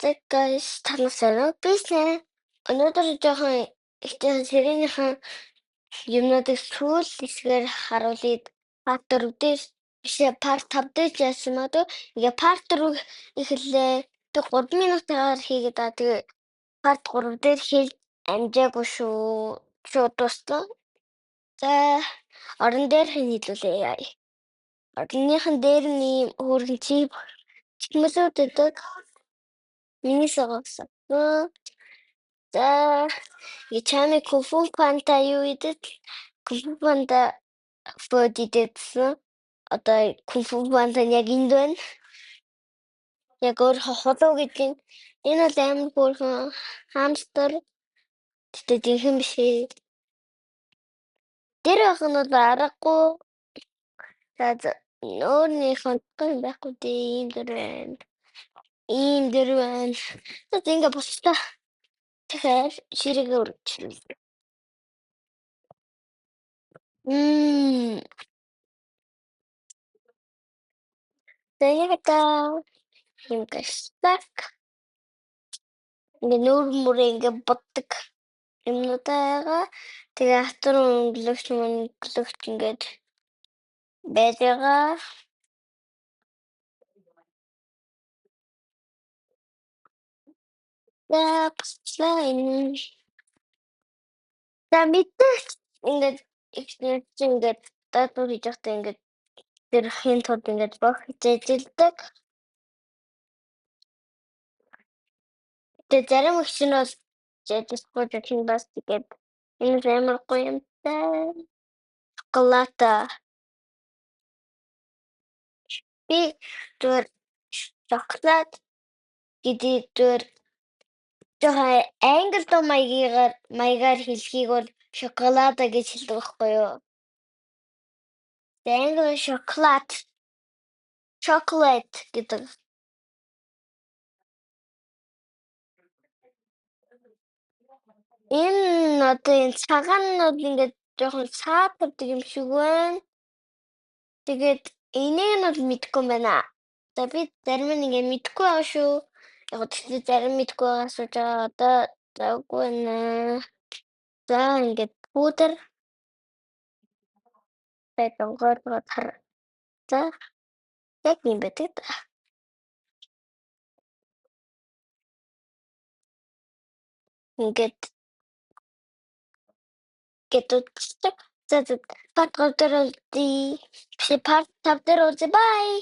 За guys, та насаараа бизнес. Өнөөдөр жоохон ихтэй сэргийнхаа юмнуудыг сүүл хэсгээр харуулъя. Part 4 дээр бишээ part 5 дээр яасан маа дөө. Ингээ part 4 эхэллээ. Тэг 3 минутаар хийгээд тэгээ part 3 дээр хийж амжаагүй шүү. Шууд дуслаа. За орон дээр хэлүүлээ яа. Орныхан дээр нь хөргөн чимэлүүд өгдөг. Миний сагсан. За чамы кунфу панда юу идэв? Кунфу панда фод идэвсэн. Одоо кунфу панда яг энд байна. Яг өөр холоо гэдэг. Энэ бол амар хөөрхөн хамстер. Тэгтээ жинхэнэ биш ээ. Тэр ах нь бол аргагүй. За өөрнийх нь байхгүй дээ ийм дэр байна. Ийм дэр байна. За ингээ босчлаа. Тэгэхээр ширээгээ өргөжлөө. Тэгээдээ ингэсtak. Ингээ нүүр мөрөө ингээ боддог юмнуудаа. Тэгээ хатар өнгөлөгч ингээд байж байгаа. За босчлаа энэ. За мэдээч ингээд ингээд датуу хийж байхдаа ингээд тэр хин тод ингээд бох хичээжилдэг. Тэгээ зарим их чинь бол жижиггүй жижиг бас тэгээд энэ амар гоё юмтай. Шоколада. Би зүгээр шоколад гэдэг зүгээр жоохон англи дуу маягаар хэлхийг бол шоколада гэж хэлдэг байхгүй юу? Англи шоколад. Chocolate гэдэг. Энэ одоо энэ цагаан нь бол ингээд жоохон саатардаг юм шиг байна. Тэгээд энийг нь бол мэдэхгүй юм байна. За би зарим нь ингээд мэдэхгүй байгаа шүү. Яг гэхдээ зарим мэдэхгүй байгаа сууж байгаа. Одоо завгүй нэ. За ингээд пудер байдангоор хар. За яг юм байдаг. Ингээд үздэг. За part 3 дээр үзье. Part 5 дээр үзье. Bye.